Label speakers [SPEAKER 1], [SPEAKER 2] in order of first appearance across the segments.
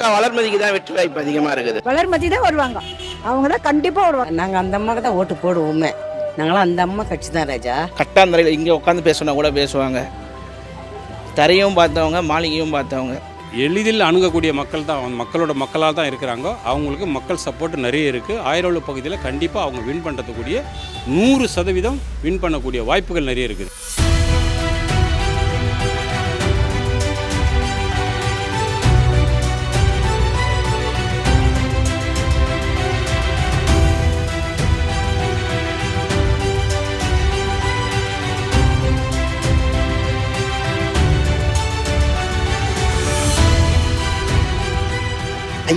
[SPEAKER 1] அக்கா வளர்மதிக்கு தான் வெற்றி வாய்ப்பு அதிகமாக இருக்குது.
[SPEAKER 2] வளர்மதி தான் வருவாங்க, அவங்க தான் கண்டிப்பாக வருவாங்க.
[SPEAKER 3] நாங்கள் அந்த அம்மாவுக்கு தான் ஓட்டு போடுவோமே. நாங்களாம் அந்த அம்மா கட்சி தான் ராஜா.
[SPEAKER 1] கட்டாந்தரையில் இங்கே உட்காந்து பேசினா கூட பேசுவாங்க. தரையும் பார்த்தவங்க, மாளிகையும் பார்த்தவங்க.
[SPEAKER 4] எளிதில் அணுகக்கூடிய மக்கள் தான், மக்களோட மக்களாக தான் இருக்கிறாங்க. அவங்களுக்கு மக்கள் சப்போர்ட் நிறைய இருக்குது. ஆயிரவளு பகுதியில் கண்டிப்பாக அவங்க வின் பண்ணுறதுக்கூடிய 100% வின் பண்ணக்கூடிய வாய்ப்புகள் நிறைய இருக்குது.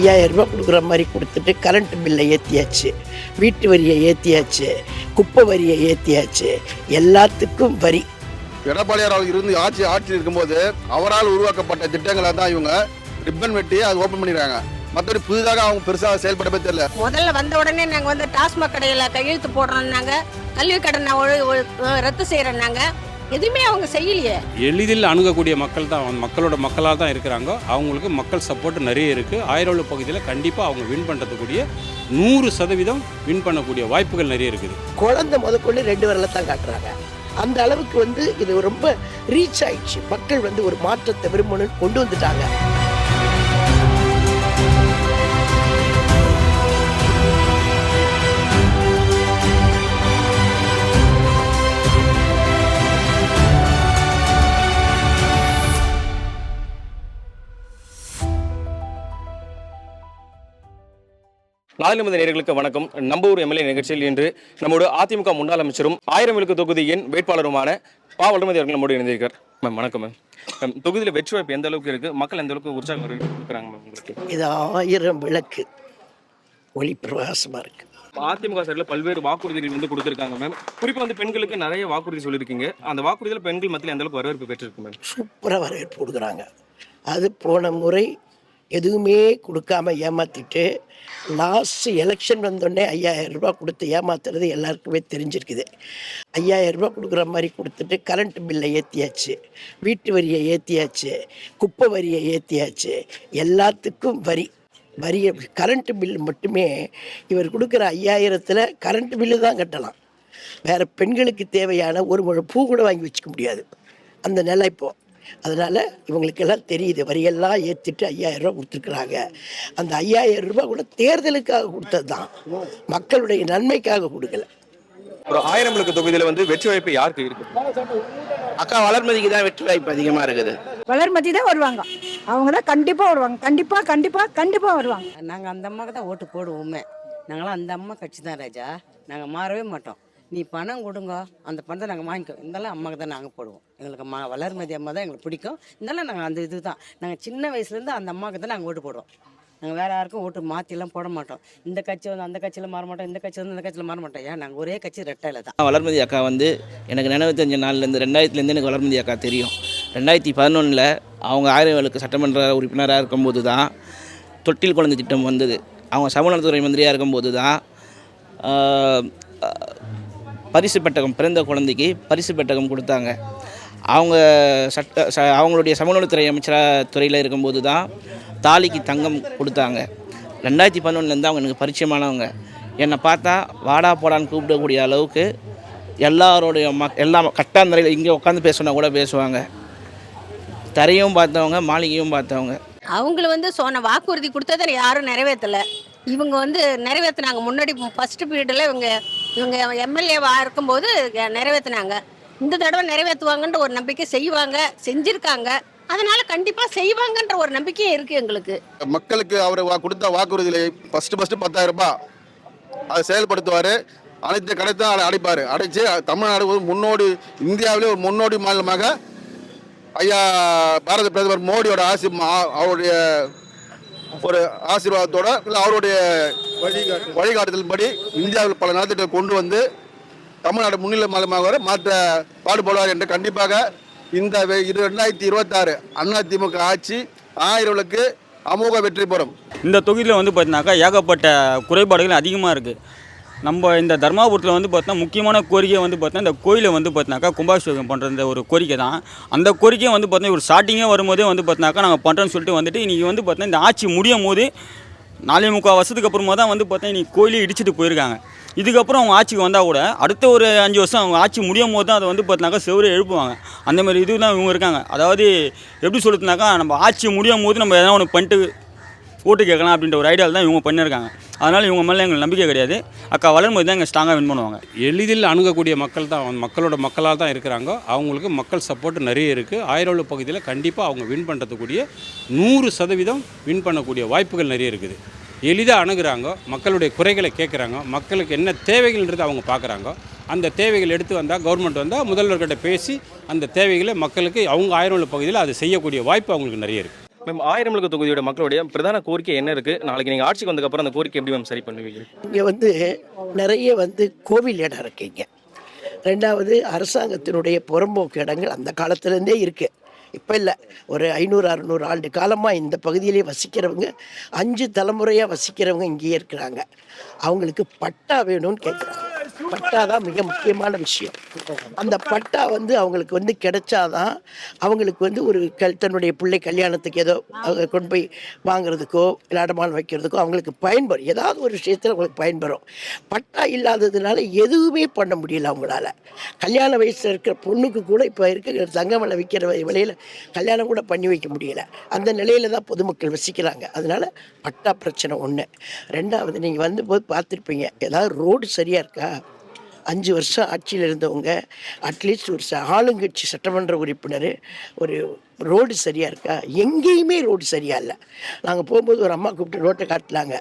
[SPEAKER 5] ₹5000 கொடுக்குற மாதிரி கொடுத்துட்டு கரண்ட் பில்லை ஏற்றியாச்சு, வீட்டு வரியை ஏற்றியாச்சு, குப்பை வரியை ஏற்றியாச்சு, எல்லாத்துக்கும் வரி.
[SPEAKER 6] எடப்பாடியார் அவர் இருந்து ஆட்சியில் இருக்கும்போது அவரால் உருவாக்கப்பட்ட திட்டங்களை தான் இவங்க ரிப்பன் வெட்டி அதை ஓப்பன் பண்ணிடுறாங்க. மற்றபடி புதிதாக அவங்க பெருசாக செயல்படவே தெரியல.
[SPEAKER 7] முதல்ல வந்த உடனே நாங்கள் வந்து டாஸ்மாக் கடையில் கையெழுத்து போடுறோம்னாங்க, கல்வி கடனை ரத்து செய்கிறோம்னாங்க. எதுவுமே அவங்க செய்யலையே.
[SPEAKER 4] எளிதில் அணுகக்கூடிய மக்கள் தான், மக்களோட மக்களாக தான் இருக்கிறாங்க. அவங்களுக்கு மக்கள் சப்போர்ட் நிறைய இருக்குது. ஆயிரவளு பகுதியில் கண்டிப்பாக அவங்க வின் பண்ணுறதுக்கூடிய 100% வின் பண்ணக்கூடிய வாய்ப்புகள் நிறைய இருக்குது.
[SPEAKER 5] குழந்தை முதற்கொண்டு 2 வரல தான் காட்டுறாங்க. அந்த அளவுக்கு இது ரொம்ப ரீச் ஆயிடுச்சு. மக்கள் ஒரு மாற்றத்தை விரும்பணும்னு கொண்டு வந்துட்டாங்க.
[SPEAKER 8] நாளிலிருந்து நேயர்களுக்கு வணக்கம். நம்ம ஊர் எம்எல்ஏ நிகழ்ச்சியில் இன்று நம்மோட அதிமுக முன்னாள் அமைச்சரும் 1000 விழுக்கு தொகுதியின் வேட்பாளருமான வளர்மதி அவர்கள் நம்மோடு இணைந்திருக்கார். மேம் வணக்கம். மேம் தொகுதியில் வெற்றி வாய்ப்பு எந்த அளவுக்கு இருக்கு, மக்கள் எந்த அளவுக்கு உற்சாகம் கொடுக்குறாங்க மேம் உங்களுக்கு?
[SPEAKER 5] இது 1000 விளக்கு ஒளி பிரகாசமா இருக்கு.
[SPEAKER 8] அதிமுக சார்பில் பல்வேறு வாக்குறுதிகள் கொடுத்துருக்காங்க மேம். குறிப்பாக பெண்களுக்கு நிறைய வாக்குறுதி சொல்லியிருக்கீங்க. அந்த வாக்குறுதியில் பெண்கள் மத்தியில் எந்த அளவுக்கு வரவேற்பு பெற்றிருக்கு மேம்?
[SPEAKER 5] சூப்பராக வரவேற்பு கொடுக்குறாங்க. அது போன முறை எதுவுமே கொடுக்காம ஏமாத்திட்டு லாஸ்ட் எலெக்ஷன் வந்தோடனே ₹5000 கொடுத்து ஏமாத்துறது எல்லாருக்குமே தெரிஞ்சிருக்குது. ₹5000 கொடுக்குற மாதிரி கொடுத்துட்டு கரண்ட் பில்லை ஏற்றியாச்சு, வீட்டு வரியை ஏற்றியாச்சு, குப்பை வரியை ஏற்றியாச்சு, எல்லாத்துக்கும் வரியை கரண்ட் பில் மட்டுமே இவர் கொடுக்குற 5000ல் கரண்ட் பில்லு தான் கட்டலாம். வேறு பெண்களுக்கு தேவையான ஒரு முழு பூ கூட வாங்கி வச்சுக்க முடியாது, அந்த நிலை இப்போது. அதனால் இவங்களுக்கெல்லாம் தெரியுது, வரியெல்லாம் ஏற்றிட்டு ₹5000 கொடுத்துருக்குறாங்க. அந்த ₹5000 கூட தேர்தலுக்காக கொடுத்தது தான், மக்களுடைய நன்மைக்காக கொடுக்கல.
[SPEAKER 8] ஒரு 1000 விழுக்கு தொகுதியில் வெற்றி வாய்ப்பு யாருக்கு இருக்கு?
[SPEAKER 1] அக்கா வளர்மதிக்கு தான் வெற்றி வாய்ப்பு அதிகமாக இருக்குது.
[SPEAKER 2] வளர்மதி தான் வருவாங்க, அவங்க தான் கண்டிப்பாக வருவாங்க. கண்டிப்பாக வருவாங்க.
[SPEAKER 3] நாங்கள் அந்த அம்மாவுக்கு தான் ஓட்டு போடுவோமே. நாங்களாம் அந்த அம்மா கட்சி தான் ராஜா. நாங்கள் மாறவே மாட்டோம். நீ பணம் கொடுங்க, அந்த பணத்தை நாங்கள் வாங்கிக்கோ. இருந்தாலும் அம்மாவுக்கு தான் நாங்கள் போடுவோம். எங்களுக்கு வளர்மதி அம்மா தான் எங்களுக்கு பிடிக்கும். இருந்தாலும் நாங்கள் அந்த இது தான், நாங்கள் சின்ன வயசுலேருந்து அந்த அம்மாவுக்கு தான் நாங்கள் ஓட்டு போடுவோம். நாங்கள் வேறு யாருக்கும் ஓட்டு மாற்றிலாம் போட மாட்டோம். இந்த கட்சி அந்த கட்சியில் மாற மாட்டோம், இந்த கட்சி இந்த கட்சியில் மாற மாட்டோம். ஏன் நாங்கள் ஒரே கட்சி ரெட்டையில் தான்.
[SPEAKER 1] வளர்மதி அக்கா எனக்கு 95 நாள்லேருந்து 2000லேருந்து எனக்கு வளர்மதி அக்கா தெரியும். 2011 அவங்க 1000 விழுக்கு சட்டமன்ற உறுப்பினராக இருக்கும்போது தான் தொட்டில் குழந்தை திட்டம் வந்தது. அவங்க சமநலத்துறை மந்திரியாக இருக்கும்போது தான் பரிசு பெட்டகம், பிறந்த குழந்தைக்கு பரிசு பெட்டகம் கொடுத்தாங்க. அவங்க அவங்களுடைய சமநலத்துறை அமைச்சராக துறையில் இருக்கும்போது தான் தாலிக்கு தங்கம் கொடுத்தாங்க. 2011 அவங்க எனக்கு பரிச்சயமானவங்க. என்னை பார்த்தா வாடா போடான்னு கூப்பிடக்கூடிய அளவுக்கு எல்லாரோடைய எல்லாம் கட்டாந்தரையில் இங்கே உட்காந்து பேசினா கூட பேசுவாங்க. தரையும் பார்த்தவங்க, மாளிகையும் பார்த்தவங்க.
[SPEAKER 7] அவங்கள சொன்ன வாக்குறுதி கொடுத்ததை யாரும் நிறைவேற்றலை. இவங்க நிறைவேற்றினாங்க. முன்னாடி ஃபர்ஸ்ட் பீரியடில் இவங்க எம்எல்ஏவாக இருக்கும்போது நிறைவேற்றினாங்க. இந்த தடவை நிறைவேற்றுவாங்கன்ற ஒரு நம்பிக்கை, செஞ்சுருக்காங்க. அதனால கண்டிப்பாக செய்வாங்கன்ற ஒரு நம்பிக்கையும் இருக்குது எங்களுக்கு.
[SPEAKER 6] மக்களுக்கு அவர் கொடுத்த வாக்குறுதிகளை ஃபர்ஸ்ட் ₹10,000 அதை செயல்படுத்துவார். அனைத்து கடைத்தான் அடைப்பார். அடைச்சு தமிழ்நாடு ஒரு முன்னோடி, இந்தியாவிலே ஒரு முன்னோடி மாநிலமாக ஐயா பாரத பிரதமர் மோடியோட அவருடைய ஒரு ஆசீர்வாதத்தோட இல்லை அவருடைய வழிகாட்டுதல் படி இந்தியாவில் பல நலத்திட்டங்களை கொண்டு வந்து தமிழ்நாடு முன்னிலை மாநிலமாக மாற்ற பாடுபடுவார் என்று கண்டிப்பாக இந்த 2026 அதிமுக ஆட்சி 1000 விழுக்கு அமோக வெற்றி பெறும்.
[SPEAKER 9] இந்த தொகுதியில் பார்த்தீங்கன்னாக்கா ஏகப்பட்ட குறைபாடுகள் அதிகமாக இருக்குது. நம்ம இந்த தர்மாபுரத்தில் வந்து பார்த்தா முக்கியமான கோரிக்கை வந்து பார்த்தா இந்த கோயிலை வந்து பார்த்தினாக்கா கும்பாபிஷேகம் பண்ணுற இந்த ஒரு கோரிக்கை தான். அந்த கோரிக்கையை வந்து பார்த்தீங்கன்னா ஒரு ஸ்டார்டிங்கே வரும்போதே வந்து பார்த்தினாக்கா நாங்கள் பண்ணுறோன்னு சொல்லிட்டு வந்துட்டு இன்றைக்கி வந்து பார்த்தீங்கன்னா இந்த ஆட்சி முடியும் போது 4.25 வருஷத்துக்கு அப்புறமா தான் வந்து பார்த்தா இன்றைக்கி கோயிலே இடிச்சிட்டு போயிருக்காங்க. இதுக்கப்புறம் அவங்க ஆட்சிக்கு வந்தால் கூட அடுத்த ஒரு 5 வருஷம் அவங்க ஆட்சி முடியும் போது தான் அதை வந்து பார்த்தினாக்கா செவரு எழுப்புவாங்க. அந்தமாதிரி இது தான் இவங்க இருக்காங்க. அதாவது எப்படி சொல்லுதுனாக்கா நம்ம ஆட்சி முடியும் போது நம்ம எதனா ஒன்று பண்ணிட்டு ஓட்டு கேட்கலாம் அப்படின்ற ஒரு ஐடியாவில் தான் இவங்க பண்ணியிருக்காங்க. அதனால் இவங்க மேலே எங்களுக்கு நம்பிக்கை கிடையாது. அக்கா வளரும்போது தான் எங்கள் ஸ்ட்ராங்காக வின் பண்ணுவாங்க.
[SPEAKER 4] எளிதில் அணுகக்கூடிய மக்கள் தான் மக்களோட மக்களாக தான் இருக்கிறாங்க. அவங்களுக்கு மக்கள் சப்போர்ட் நிறைய இருக்குது. ஆயிரவள பகுதியில் கண்டிப்பாக அவங்க வின் பண்ணுறதுக்கூடிய 100% வின் பண்ணக்கூடிய வாய்ப்புகள் நிறைய இருக்குது. எளிதாக அணுகுறாங்க, மக்களுடைய குறைகளை கேட்குறாங்க, மக்களுக்கு என்ன தேவைகள்ன்றது அவங்க பார்க்குறாங்க. அந்த தேவைகள் எடுத்து வந்தால் கவர்மெண்ட் வந்தால் முதல்வர்கிட்ட பேசி அந்த தேவைகளை மக்களுக்கு அவங்க ஆயிரவள பகுதியில் அதை செய்யக்கூடிய வாய்ப்பு அவங்களுக்கு நிறைய இருக்குது.
[SPEAKER 8] மேம், ஆயிரம்விளக்கு தொகுதியோட மக்களுடைய பிரதான கோரிக்கை என்ன இருக்குது? நாளைக்கு நீங்கள் ஆட்சிக்கு வந்ததுக்கப்புறம் அந்த கோரிக்கை எப்படி மேம் சரி பண்ணுவீங்க?
[SPEAKER 5] இங்கே நிறைய கோவில் இடம் இருக்குங்க. ரெண்டாவது அரசாங்கத்தினுடைய புறம்போக்கு இடங்கள் அந்த காலத்துலேருந்தே இருக்குது. இப்போ இல்லை, ஒரு 500-600 ஆண்டு காலமாக இந்த பகுதியிலே வசிக்கிறவங்க 5 தலைமுறையாக வசிக்கிறவங்க இங்கேயே இருக்கிறாங்க. அவங்களுக்கு பட்டா வேணும்னு கேட்குறாங்க. பட்டா தான் மிக முக்கியமான விஷயம். அந்த பட்டா அவங்களுக்கு கிடைச்சாதான் அவங்களுக்கு ஒரு தன்னுடைய பிள்ளை கல்யாணத்துக்கு ஏதோ கொண்டு போய் வாங்குறதுக்கோ இல்லை அடமானம் வைக்கிறதுக்கோ அவங்களுக்கு பயன்படும். ஏதாவது ஒரு விஷயத்தில் அவங்களுக்கு பயன்பெறும். பட்டா இல்லாததுனால எதுவுமே பண்ண முடியல அவங்களால. கல்யாண வயசில் இருக்கிற பொண்ணுக்கு கூட இப்போ இருக்க தங்கமலை விற்கிற விலையில் கல்யாணம் கூட பண்ணி வைக்க முடியல. அந்த நிலையில தான் பொதுமக்கள் வசிக்கிறாங்க. அதனால பட்டா பிரச்சனை ஒன்று. ரெண்டாவது, நீங்கள் போது பார்த்துருப்பீங்க, ஏதாவது ரோடு சரியாக இருக்கா? 5 வருஷம் ஆட்சியில் இருந்தவங்க அட்லீஸ்ட் ஒரு ஆளுங்கட்சி சட்டமன்ற உறுப்பினர் ஒரு ரோடு சரியாக இருக்கா? எங்கேயுமே ரோடு சரியாக இல்லை. நாங்கள் போகும்போது ஒரு அம்மா கூப்பிட்டு ரோட்டை காட்டலாங்க.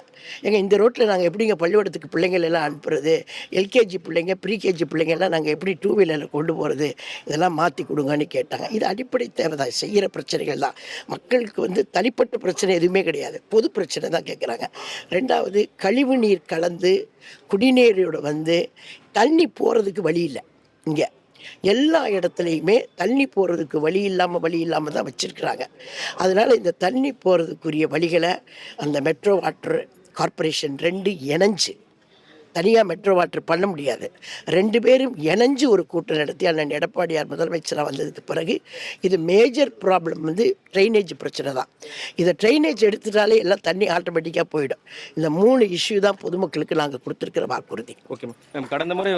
[SPEAKER 5] இந்த ரோட்டில் நாங்கள் எப்படிங்க பள்ளிக்கூடத்துக்கு பிள்ளைங்கள் எல்லாம் அனுப்புறது, எல்கேஜி பிள்ளைங்க ப்ரீகேஜி பிள்ளைங்கள்லாம் நாங்கள் எப்படி 2 வீலரில் கொண்டு போகிறது, இதெல்லாம் மாற்றி கொடுங்கன்னு கேட்டாங்க. இது அடிப்படை தேவை தான், செய்கிற பிரச்சனைகள் தான். மக்களுக்கு தனிப்பட்ட பிரச்சனை எதுவுமே கிடையாது, பொது பிரச்சனை தான் கேட்குறாங்க. ரெண்டாவது, கழிவு நீர் கலந்து குடிநீரோட தண்ணி போகிறதுக்கு வழி இல்லை. இங்கே எல்லா இடத்துலையுமே தண்ணி போகிறதுக்கு வழி இல்லாமல் தான் வச்சுருக்குறாங்க. அதனால் இந்த தண்ணி போகிறதுக்குரிய வழிகளை அந்த மெட்ரோ வாட்டர் கார்ப்பரேஷன் 2 இணைஞ்சு, தனியாக மெட்ரோ வாட்டர் பண்ண முடியாது, 2 பேரும் இணைஞ்சு ஒரு கூட்டம் நடத்தி அண்ணன் எடப்பாடியார் முதலமைச்சராக வந்ததுக்கு பிறகு இது மேஜர் ப்ராப்ளம் ட்ரைனேஜ் பிரச்சனை தான். இதை ட்ரைனேஜ் எடுத்துட்டாலே எல்லாம் தண்ணி ஆட்டோமேட்டிக்காக போயிடும். இந்த 3 இஷ்யூ தான் பொதுமக்களுக்கு நாங்கள் கொடுத்துருக்கிற வாக்குறுதி.
[SPEAKER 8] ஓகே மேம், கடந்த முறை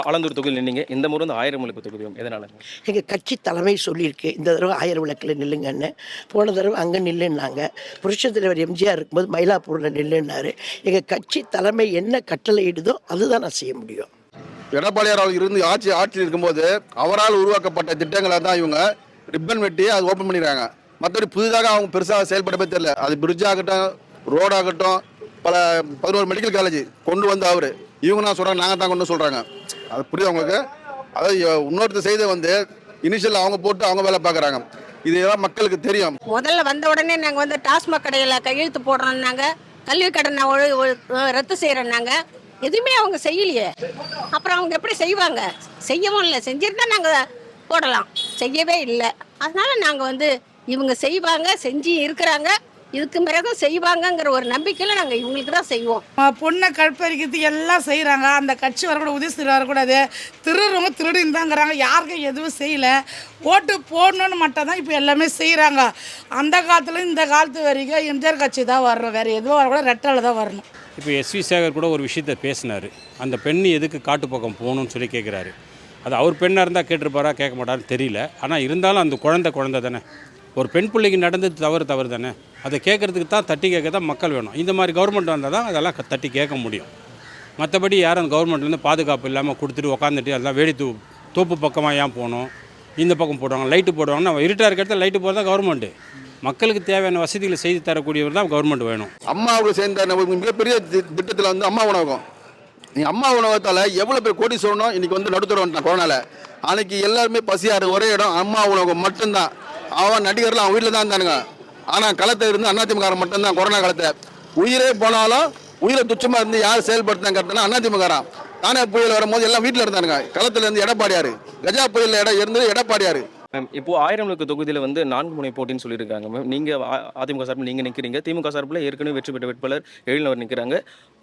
[SPEAKER 8] ஆலந்தூர் தொகுதியில் நின்னீங்க, இந்த முறை ஆயிரம்விளக்கு தொகுதி எதனால்?
[SPEAKER 5] எங்கள் கட்சி தலைமை சொல்லியிருக்கு, இந்த தடவை ஆயிரம்விளக்கில் நில்லுங்கன்னு. போன தடவை அங்கே நில்லுன்னாங்க. புரட்சித் தலைவர் எம்ஜிஆர் இருக்கும்போது மயிலாப்பூரில் நில்லுன்னாரு. எங்கள் கட்சி தலைமை என்ன கட்டளை இதோ அதுதான் நான் செய்ய முடியும்.
[SPEAKER 6] எடப்பாடியார் அவர் இருந்து ஆட்சியில் இருக்கும்போது அவரால் உருவாக்கப்பட்ட திட்டங்களை தான் இவங்க ரிப்பன் வெட்டி அது ஓப்பன் பண்ணிடுறாங்க. மற்றபடி புதிதாக அவங்க பெருசாக செயல்படவே தெரியல. அது பிரிட்ஜ் ஆகட்டும், ரோடாகட்டும், பல 11 மெடிக்கல் காலேஜ் கொண்டு வந்து அவர் இவங்க நான் சொல்கிறாங்க, நாங்கள் தான் கொண்டு சொல்கிறாங்க. அது புரியுது அவங்களுக்கு. அதாவது இன்னொருத்தர் செய்த இனிஷியல் அவங்க போட்டு அவங்க வேலை பார்க்குறாங்க. இதெல்லாம் மக்களுக்கு தெரியும்.
[SPEAKER 7] முதல்ல வந்த உடனே நாங்கள் டாஸ்மாக் கடையில் கையெழுத்து போடுறோம்னாங்க, கல்வி கடனை ரத்து செய்கிறோன்னாங்க. எதுவுமே அவங்க செய்யலையே. அப்புறம் அவங்க எப்படி செய்வாங்க? செய்யவும் இல்லை. செஞ்சிருந்தா நாங்கள் போடலாம், செய்யவே இல்லை. அதனால நாங்கள் இவங்க செய்வாங்க, செஞ்சு இருக்கிறாங்க, இதுக்கு பிறகு செய்வாங்கங்கிற ஒரு நம்பிக்கையில் நாங்கள் இவங்களுக்கு தான் செய்வோம்.
[SPEAKER 2] பொண்ணை கற்பறிக்கிறது எல்லாம் செய்கிறாங்க. அந்த கட்சி வரக்கூடாது, உதயசூரியன் வரக்கூடாது, திருடுறவங்க திருடின்னு தாங்கிறாங்க. யாருக்கும் எதுவும் செய்யலை. ஓட்டு போடணுன்னு மட்டும் தான் இப்போ எல்லாமே செய்கிறாங்க. அந்த காலத்தில் இந்த காலத்து வரைக்கும் எம்ஜிஆர் கட்சி தான் வரணும், வேறு எதுவும் வரக்கூடாது, ரெட்டால தான் வரணும்.
[SPEAKER 4] இப்போ எஸ்வி சேகர் கூட ஒரு விஷயத்தை பேசினார். அந்த பெண் எதுக்கு காட்டு பக்கம் போகணும்னு சொல்லி கேட்குறாரு. அது அவர் பெண்ணாக இருந்தால் கேட்டிருப்பாரா கேட்க மாட்டான்னு தெரியல. ஆனால் இருந்தாலும் அந்த குழந்தை தானே, ஒரு பெண் பிள்ளைக்கு நடந்தது தவறு தானே. அதை கேட்குறதுக்கு தான், தட்டி கேட்க தான் மக்கள் வேணும். இந்த மாதிரி கவர்மெண்ட் வந்தால் தான் அதெல்லாம் தட்டி கேட்க முடியும். மற்றபடி யாரும் அந்த கவர்மெண்ட்லேருந்து பாதுகாப்பு இல்லாமல் கொடுத்துட்டு உக்காந்துட்டு அதெல்லாம் தோப்பு பக்கமாக ஏன் போகணும், இந்த பக்கம் போடுவாங்க, லைட்டு போடுவாங்கன்னா இருட்டாக இருக்கிற இடத்துல லைட்டு போடுறதா கவர்மெண்ட்டு. மக்களுக்கு தேவையான வசதிகளை செய்து தரக்கூடியவர் தான் கவர்மெண்ட் வேணும்.
[SPEAKER 6] அம்மாவுக்கு சேர்ந்த மிகப்பெரிய திட்டத்தில் அம்மா உணவகம். நீங்கள் அம்மா உணவகத்தால் எவ்வளோ பேர் கோடி சொல்லணும். இன்றைக்கி நடுத்தர வந்துட்டான் கொரோனாவில். அன்றைக்கி எல்லாருமே பசியாறு ஒரே இடம் அம்மா உணவகம் மட்டும்தான். அவன் நடிகர்லாம் அவன் வீட்டில் தான் இருந்தானுங்க. ஆனால் களத்தை இருந்து அதிமுககாரன் மட்டும்தான். கொரோனா காலத்தில் உயிரே போனாலும் உயிரை துச்சமாக இருந்து யார் செயல்படுத்தினா அதிமுககாரன். தானே புயல் வரும்போது எல்லாம் வீட்டில் இருந்தானுங்க. களத்தில் இருந்து எடப்பாடியார், கஜா புயலில் இருந்து எடப்பாடியார்.
[SPEAKER 8] மேம் இப்போ 1000 விளக்கு தொகுதியில் வந்து 4 முனை போட்டின்னு சொல்லியிருக்காங்க மேம். நீங்கள் அதிமுக சார்பில் நீங்கள் நிற்கிறீங்க, திமுக சார்பில் ஏற்கனவே வெற்றி பெற்ற வேட்பாளர் எழிலவர் நிற்கிறாங்க,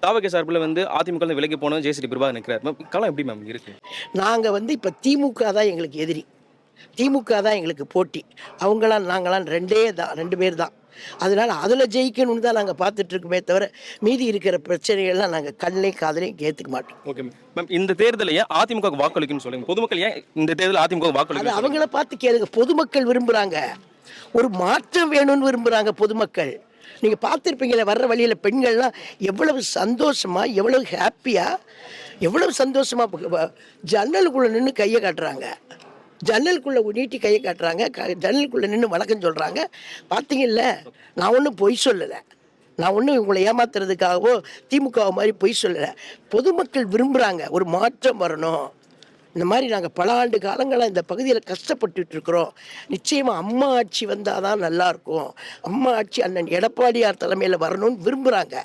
[SPEAKER 8] தாவக சார்பில் வந்து அதிமுக விலகி போன ஜெயஸ்ரீ பிரபா நிற்கிறார் மேம். களம் எப்படி மேம் இருக்கு?
[SPEAKER 5] நாங்கள் வந்து இப்போ திமுக தான் எங்களுக்கு எதிரி, திமுக தான் எங்களுக்கு போட்டி. அவங்களாம் நாங்களாம் ரெண்டு பேர் தான். அதனால் அதில் ஜெயிக்கணும்னு தான் நாங்கள் பார்த்துட்ருக்கோமே தவிர மீதி இருக்கிற பிரச்சனைகள்லாம் நாங்கள் கண்ணையும் காதலையும் ஏற்றுக்க மாட்டோம்.
[SPEAKER 8] Okay ma'am. இந்த தேர்தலை ஏன் அதிமுக வாக்களிக்குன்னு சொல்லுங்க. பொதுமக்கள் ஏன் இந்த தேர்தல் அதிமுக வாக்களிக்கும்?
[SPEAKER 5] அது அவங்கள பார்த்து கேளுங்க. பொதுமக்கள் விரும்புகிறாங்க, ஒரு மாற்றம் வேணும்னு விரும்புகிறாங்க பொதுமக்கள். நீங்கள் பார்த்துருப்பீங்களே வர்ற வழியில் பெண்கள்லாம் எவ்வளவு சந்தோஷமாக, எவ்வளவு ஹாப்பியாக, எவ்வளவு சந்தோஷமாக ஜன்னலுக்குள்ளே நின்று கையை காட்டுறாங்க, ஜன்னலுக்குள்ளே நீட்டி கையை காட்டுறாங்க, ஜன்னலுக்குள்ளே நின்று வணக்கம் சொல்கிறாங்க. பார்த்தீங்கல்ல, நான் ஒன்றும் பொய் சொல்லலை, நான் ஒன்றும் உங்களை ஏமாத்துறதுக்காகவோ திமுக மாதிரி பொய் சொல்லலை. பொதுமக்கள் விரும்புகிறாங்க ஒரு மாற்றம் வரணும். இந்த மாதிரி நாங்கள் பல ஆண்டு காலங்களாக இந்த பகுதியில் கஷ்டப்பட்டுட்டு இருக்கிறோம். நிச்சயமாக அம்மா ஆட்சி வந்தால் தான் நல்லாயிருக்கும், அம்மா ஆட்சி அண்ணன் எடப்பாடியார் தலைமையில் வரணும்னு விரும்புகிறாங்க.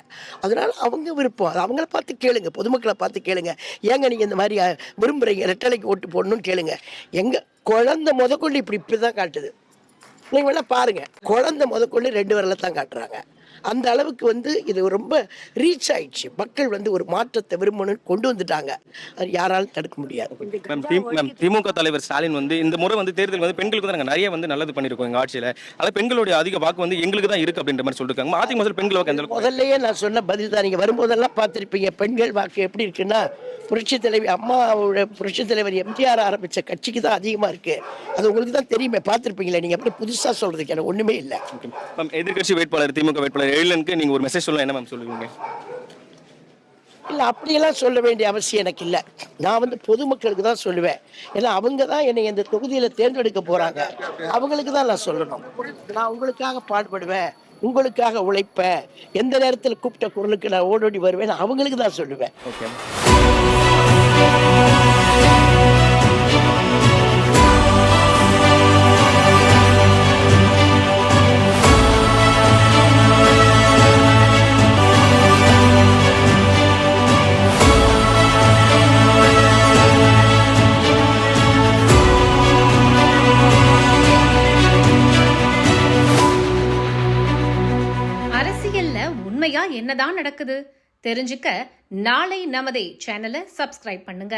[SPEAKER 5] அதனால் அவங்க விருப்பம், அது அவங்கள பார்த்து கேளுங்க, பொதுமக்களை பார்த்து கேளுங்க. ஏங்க நீங்கள் இந்த மாதிரி விரும்புகிறீங்க, ரெட்டலைக்கு ஓட்டு போடணும்னு கேளுங்க. எங்கள் குழந்தை முதற்கொண்டு இப்படி தான் காட்டுது. நீங்கள் வேணால் பாருங்கள், குழந்தை முதற்கொண்டு 2 விரலை தான் காட்டுறாங்க. அந்த அளவுக்கு வந்து இது ரொம்ப ரீச் ஆயிடுச்சு. மக்கள் வந்து ஒரு மாற்றத்தை விரும்பணும்னு கொண்டு வந்துட்டாங்க. அது யாராலும் தடுக்க முடியாது.
[SPEAKER 8] மேம், திமுக தலைவர் ஸ்டாலின் வந்து இந்த முறை வந்து தேர்தல் வந்து பெண்களுக்கு தான் நாங்கள் நிறைய வந்து நல்லது பண்ணியிருக்கோம் எங்கள் ஆட்சியில். அதாவது பெண்களுடைய அதிக வாக்கு வந்து எங்களுக்கு தான் இருக்குது அப்படின்ற மாதிரி சொல்லியிருக்காங்க. அதிமுக பெண்கள் வாக்கு எந்த
[SPEAKER 5] முதல்லயே நான் சொன்ன பதில் தான். நீங்கள் வரும்போதெல்லாம் பார்த்துருப்பீங்க பெண்கள் வாக்கு எப்படி இருக்குன்னா, புரட்சி தலைவி அம்மாவோட புரட்சி தலைவர் எம்ஜிஆர் ஆரம்பித்த கட்சிக்கு தான் அதிகமாக இருக்குது. அது உங்களுக்கு தான் தெரியுமே, பார்த்துருப்பீங்களே. நீங்கள் எப்படி புதுசாக சொல்கிறதுக்கு எனக்கு ஒன்றுமே இல்லை.
[SPEAKER 8] மேம், எதிர்கட்சி வேட்பாளர் திமுக வேட்பாளர் எழிலனுக்கு நீங்கள் ஒரு மெசேஜ் சொல்லலாம், என்ன மேம் சொல்லுவீங்க?
[SPEAKER 5] இல்லை, அப்படியெல்லாம் சொல்ல வேண்டிய அவசியம் எனக்கு இல்லை. நான் வந்து பொதுமக்களுக்கு தான் சொல்லுவேன். ஏன்னா அவங்க தான் என்னை இந்த தொகுதியில் தேர்ந்தெடுக்க போகிறாங்க. அவங்களுக்கு தான் நான் சொல்லணும். நான் உங்களுக்காக பாடுபடுவேன், உங்களுக்காக உழைப்பேன், எந்த நேரத்தில் கூப்பிட்ட குரலுக்கு நான் ஓடோடி வருவேன், அவங்களுக்கு தான் சொல்லுவேன்.
[SPEAKER 8] ஓகே.
[SPEAKER 10] அரசியல்ல உண்மையா என்னதான் நடக்குது தெரிஞ்சுக்க நாளை நமதே சேனலை சப்ஸ்கிரைப் பண்ணுங்க.